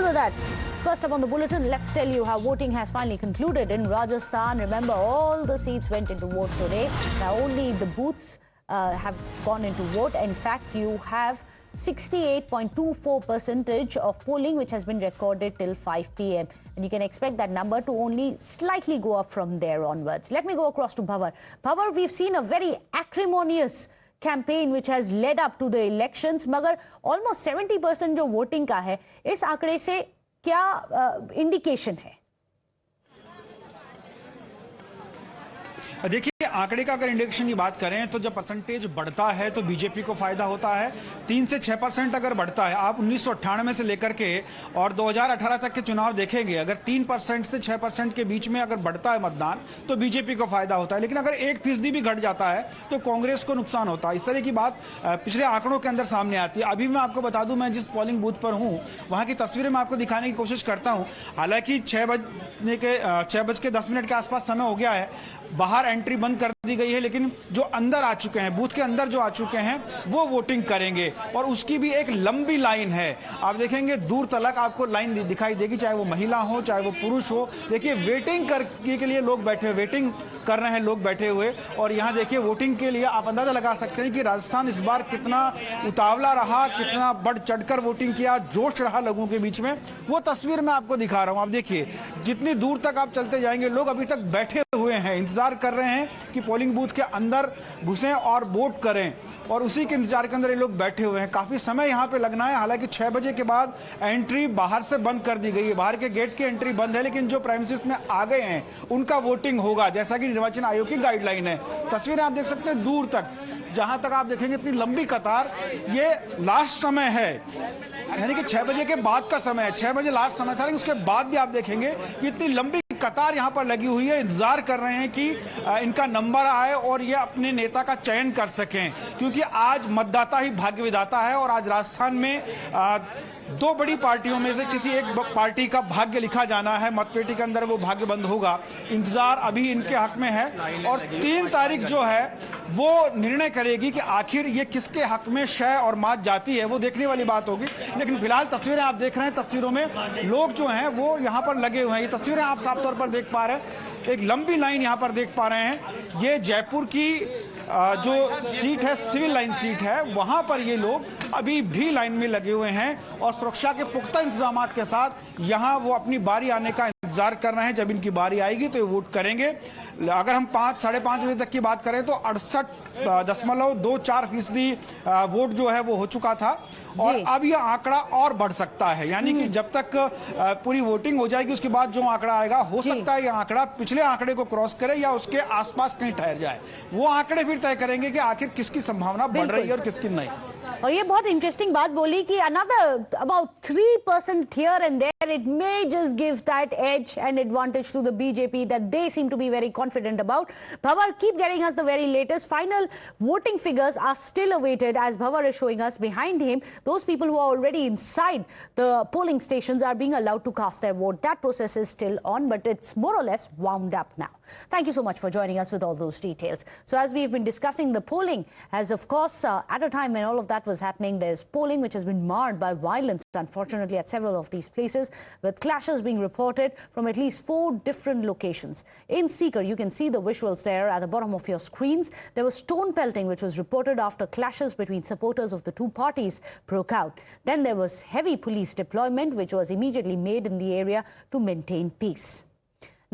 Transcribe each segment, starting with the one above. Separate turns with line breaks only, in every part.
to that. First up on the bulletin, let's tell you how voting has finally concluded in Rajasthan. Remember, all the seats went into vote today. Now only the booths have gone into vote. In fact, you have 68.24% of polling which has been recorded till 5 p.m. and you can expect that number to only slightly go up from there onwards. Let me go across to Bhavar. Bhavar, we've seen a very acrimonious campaign which has led up to the elections, मगर almost 70% जो voting का है, इस आंकड़े से क्या indication है?
देखिए, आंकड़े का अगर इंडिकेशन की बात करें तो जब परसेंटेज बढ़ता है तो बीजेपी को फायदा होता है। 3 से 6% अगर बढ़ता है, आप 1998 से लेकर के और 2018 तक के चुनाव देखेंगे, अगर 3% से 6% के बीच में अगर बढ़ता है मतदान तो बीजेपी को फायदा होता है। लेकिन अगर 1% भी घट जाता है तो कांग्रेस को नुकसान होता है। इस तरह की बात पिछले आंकड़ों के अंदर सामने आती है। अभी मैं आपको बता दूं, मैं जिस पोलिंग बूथ पर हूं वहां की तस्वीरें मैं आपको दिखाने की कोशिश करता हूं। हालांकि 6:10 के आसपास समय हो गया है, बाहर एंट्री बंद कर दी गई है, लेकिन जो अंदर आ चुके हैं, बूथ के अंदर जो आ चुके हैं वो वोटिंग करेंगे और उसकी भी एक लंबी लाइन है। आप देखेंगे दूर तलक आपको लाइन दिखाई देगी, चाहे वो महिला हो चाहे वो पुरुष हो। देखिए, वेटिंग करने के लिए लोग बैठे, वेटिंग कर रहे हैं लोग बैठे हुए। और यहाँ देखिए, वोटिंग के लिए आप अंदाजा लगा सकते हैं कि राजस्थान इस बार कितना उतावला रहा, कितना बढ़ चढ़कर वोटिंग किया, जोश रहा लोगों के बीच में। वो तस्वीर मैं आपको दिखा रहा हूँ। आप देखिए, जितनी दूर तक आप चलते जाएंगे लोग अभी तक बैठे हुए हैं, इंतजार कर रहे हैं कि पोलिंग बूथ के अंदर घुसें और वोट करें, और उसी के इंतजार के अंदर ये लोग बैठे हुए हैं। काफी समय यहाँ पे लगना है। हालांकि 6 बजे के बाद एंट्री बाहर से बंद कर दी गई है, बाहर के गेट की एंट्री बंद है, लेकिन जो प्रेमिसेस में आ गए हैं उनका वोटिंग होगा, जैसा कि निर्वाचन आयोग की गाइडलाइन है। तस्वीरें आप देख सकते हैं दूर तक, जहां तक आप देखेंगे इतनी लंबी कतार। ये लास्ट समय है, यानी कि 6 बजे के बाद का समय है। 6 बजे लास्ट समय था, लेकिन उसके बाद भी आप देखेंगे कि इतनी लंबी कतार यहां पर लगी हुई है। इंतजार कर रहे हैं कि इनका नंबर आए और ये अपने नेता का चयन कर सकें, क्योंकि आज मतदाता ही भाग्य विधाता है। और आज राजस्थान में 2 बड़ी पार्टियों में से किसी एक पार्टी का भाग्य लिखा जाना है, मतपेटी के अंदर वो भाग्य बंद होगा। इंतजार अभी इनके हक में है और 3 तारीख जो है वो निर्णय करेगी कि आखिर ये किसके हक में शय और मात जाती है, वो देखने वाली बात होगी। लेकिन फिलहाल तस्वीरें आप देख रहे हैं, तस्वीरों में लोग जो हैं वो यहाँ पर लगे हुए हैं। ये तस्वीरें आप साफ तौर पर देख पा रहे हैं, एक लंबी लाइन यहाँ पर देख पा रहे हैं। ये जयपुर की जो सीट है, सिविल लाइन सीट है, वहां पर ये लोग अभी भी लाइन में लगे हुए हैं और सुरक्षा के पुख्ता इंतजाम के साथ यहां वो अपनी बारी आने का इंतजार कर रहे हैं। जब इनकी बारी आएगी तो ये वोट करेंगे। अगर हम 5-5:30 बजे तक की बात करें तो 68.24% वोट जो है वो हो चुका था और अब यह आंकड़ा और बढ़ सकता है। यानी कि जब तक पूरी वोटिंग हो जाएगी उसके बाद जो आंकड़ा आएगा, हो सकता है यह आंकड़ा पिछले आंकड़े को क्रॉस करे या उसके आसपास कहीं ठहर जाए। वो आंकड़े फिर तय करेंगे कि आखिर किसकी संभावना बढ़ रही है और किसकी नहीं।
और ये बहुत इंटरेस्टिंग बात बोली कि another about 3% here and there, it may just give that edge and advantage to the BJP that they seem to be very confident about. Bhavar, keep getting us the very latest. Final voting figures are still awaited, as Bhavar is showing us behind him. Those people who are already inside the polling stations are being allowed to cast their vote. That process is still on, but it's more or less wound up now. Thank you so much for joining us with all those details. So as we've been discussing the polling, as of course at a time when all of that was happening, there's polling which has been marred by violence, unfortunately, at several of these places, with clashes being reported from at least 4 different locations. In Sikar, you can see the visuals there at the bottom of your screens. There was stone pelting which was reported after clashes between supporters of the 2 parties broke out. Then there was heavy police deployment which was immediately made in the area to maintain peace.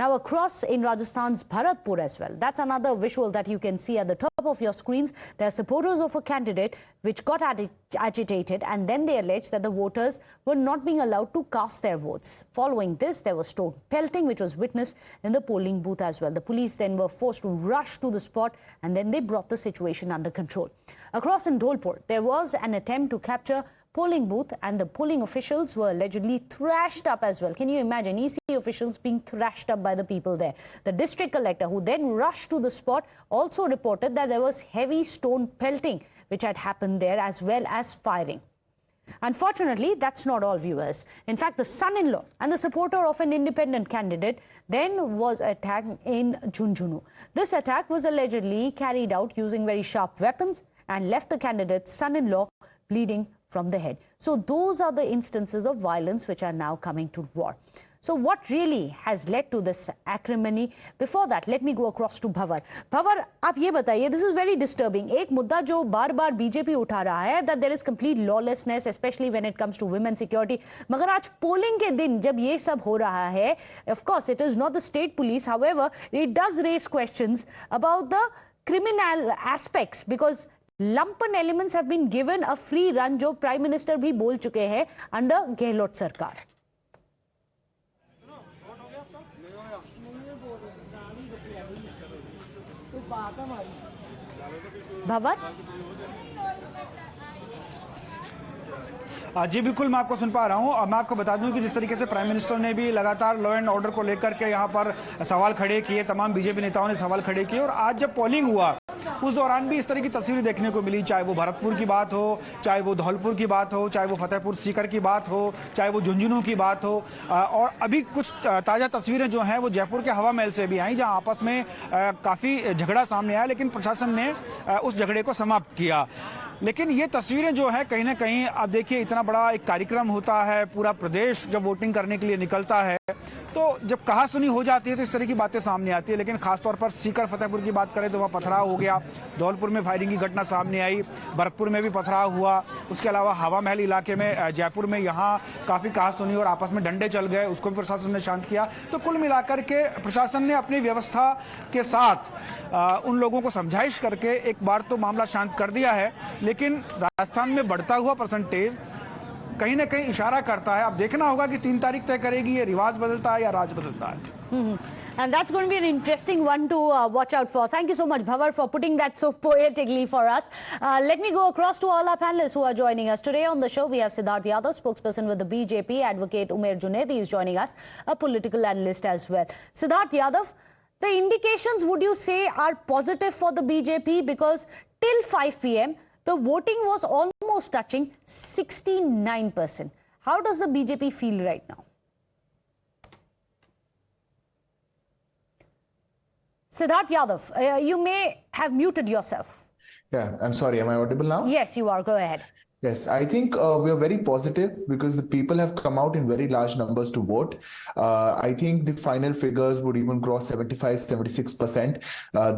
Now across in Rajasthan's Bharatpur as well, that's another visual that you can see at the top of your screens. There are supporters of a candidate which got agitated, and then they alleged that the voters were not being allowed to cast their votes. Following this, there was stone pelting which was witnessed in the polling booth as well. The police then were forced to rush to the spot and then they brought the situation under control. Across in Dholpur, there was an attempt to capture polling booth and the polling officials were allegedly thrashed up as well. Can you imagine EC officials being thrashed up by the people there? The district collector, who then rushed to the spot, also reported that there was heavy stone pelting which had happened there, as well as firing. Unfortunately, that's not all, viewers. In fact, the son-in-law and the supporter of an independent candidate then was attacked in Junjunu. This attack was allegedly carried out using very sharp weapons and left the candidate's son-in-law bleeding from the head. So those are the instances of violence which are now coming to war. So what really has led to this acrimony? Before that, let me go across to Bhavar. Bhavar, आप ये बताइए, this is very disturbing. एक मुद्दा जो बार-बार BJP उठा रहा है, that there is complete lawlessness, especially when it comes to women security. मगर आज पोलिंग के दिन जब ये सब हो रहा है, of course it is not the state police. However, it does raise questions about the criminal aspects because lumpen elements have been given a free run, जो प्राइम मिनिस्टर भी बोल चुके हैं under गहलोत सरकार. भवर
जी बिल्कुल, मैं आपको सुन पा रहा हूं। मैं आपको बता दूं कि जिस तरीके से प्राइम मिनिस्टर ने भी लगातार लॉ एंड ऑर्डर को लेकर के यहां पर सवाल खड़े किए, तमाम बीजेपी नेताओं ने सवाल खड़े किए और आज जब पोलिंग हुआ उस दौरान भी इस तरह की तस्वीरें देखने को मिली, चाहे वो भरतपुर की बात हो, चाहे वो धौलपुर की बात हो, चाहे वो फतेहपुर सीकर की बात हो, चाहे वो झुंझुनू की बात हो। और अभी कुछ ताज़ा तस्वीरें जो हैं वो जयपुर के हवा महल से भी आई, जहां आपस में काफ़ी झगड़ा सामने आया, लेकिन प्रशासन ने उस झगड़े को समाप्त किया। लेकिन ये तस्वीरें जो है कहीं ना कहीं, आप देखिए इतना बड़ा एक कार्यक्रम होता है, पूरा प्रदेश जब वोटिंग करने के लिए निकलता है तो जब कहासुनी हो जाती है तो इस तरह की बातें सामने आती है। लेकिन खासतौर पर सीकर फतेहपुर की बात करें तो वहाँ पथराव हो गया, धौलपुर में फायरिंग की घटना सामने आई, भरतपुर में भी पथराव हुआ, उसके अलावा हवा महल इलाके में जयपुर में यहाँ काफ़ी कहासुनी और आपस में डंडे चल गए, उसको भी प्रशासन ने शांत किया। तो कुल मिलाकर के प्रशासन ने अपनी व्यवस्था के साथ उन लोगों को समझाइश करके एक बार तो मामला शांत कर दिया है, लेकिन राजस्थान में बढ़ता हुआ परसेंटेज कहीं ना कहीं इशारा करता है। अब देखना होगा कि 3 तारीख तय करेगी ये रिवाज बदलता है या राज बदलता है।
And that's going to be an interesting one to watch out for. Thank you so much, Bhavar, for putting that so poetically for us. Let me go across to all our panelists who are joining us today on the show. We have Siddharth Yadav, spokesperson with the BJP, advocate Umair Junaidi is joining us, a political analyst as well. Siddharth Yadav, the indications, would you say, are positive for the BJP? Because till 5 p.m., the voting was almost touching 69%. How does the BJP feel right now? Siddharth Yadav, you may have muted yourself.
Yeah, I'm sorry. Am I audible now?
Yes, you are. Go ahead.
Yes, I think we are very positive because the people have come out in very large numbers to vote. I think the final figures would even cross 75-76%,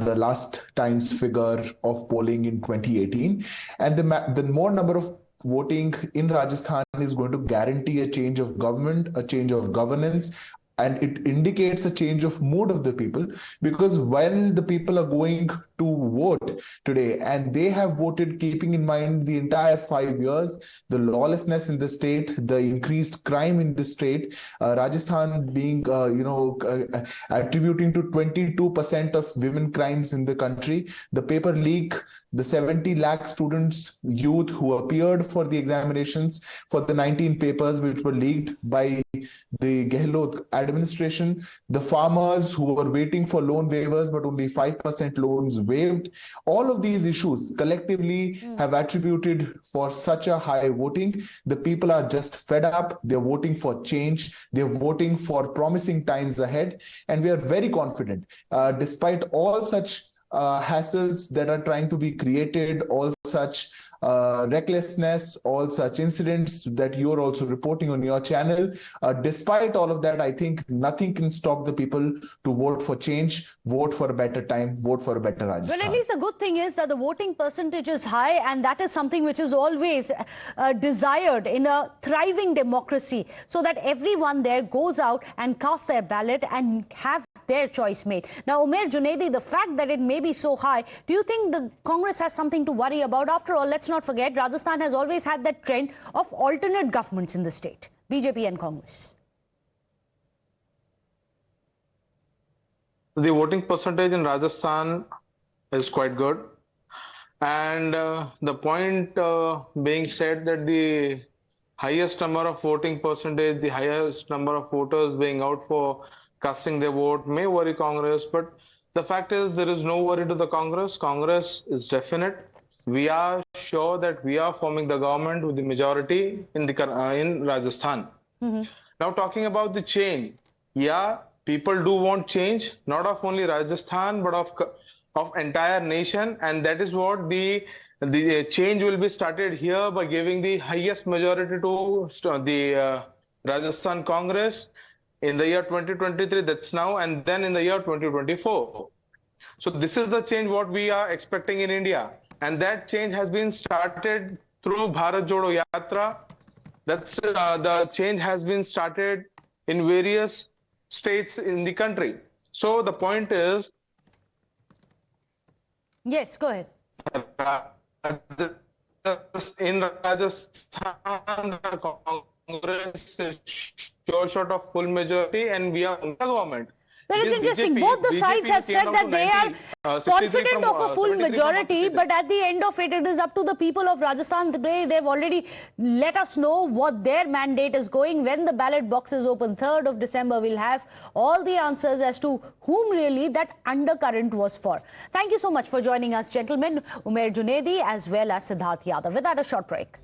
the last time's figure of polling in 2018. And the more number of voting in Rajasthan is going to guarantee a change of government, a change of governance, and it indicates a change of mood of the people, because when the people are going to vote today and they have voted keeping in mind the entire 5 years, the lawlessness in the state, the increased crime in the state, Rajasthan being, attributing to 22% of women crimes in the country, the paper leak, the 70 lakh students, youth who appeared for the examinations for the 19 papers which were leaked by the Gehlot administration, the farmers who were waiting for loan waivers but only 5% loans waived. All of these issues collectively have attributed for such a high voting. The people are just fed up. They're voting for change. They're voting for promising times ahead. And we are very confident, despite all such hassles that are trying to be created, all such recklessness, all such incidents that you're also reporting on your channel. Despite all of that, I think nothing can stop the people to vote for change, vote for a better time, vote for a better Rajasthan.
Well, at least the good thing is that the voting percentage is high, and that is something which is always desired in a thriving democracy, so that everyone there goes out and casts their ballot and have their choice made. Now, Umair Junaidi, the fact that it may be so high, do you think the Congress has something to worry about? After all, let's not forget, Rajasthan has always had that trend of alternate governments in the state, BJP and Congress.
The voting percentage in Rajasthan is quite good. And the point being said that the highest number of voting percentage, the highest number of voters being out for casting their vote may worry Congress, but the fact is there is no worry to the Congress. Congress is definite. We are sure that we are forming the government with the majority in Rajasthan. Now, talking about the change, yeah, people do want change, not of only Rajasthan, but of entire nation, and that is what the the change will be started here by giving the highest majority to the Rajasthan Congress in the year 2023, that's now, and then in the year 2024. So this is the change what we are expecting in India, and that change has been started through Bharat Jodo Yatra. That's the change has been started in various states in the country. So the point is,
Yes, go ahead.
in Rajasthan, the Congress is short of full majority, and we are in the government.
Well, it's
This
interesting.
BJP
Both the sides have
came
said
down
that
to
they
90,
are
63
confident
from,
of a full
73 from
majority,
150.
but at the end of it, it is up to the people of Rajasthan. They've already let us know what their mandate is going. When the ballot boxes open 3rd of December, we'll have all the answers as to whom really that undercurrent was for. Thank you so much for joining us, gentlemen. Umair Junaidi as well as Siddharth Yadav. Without a short break.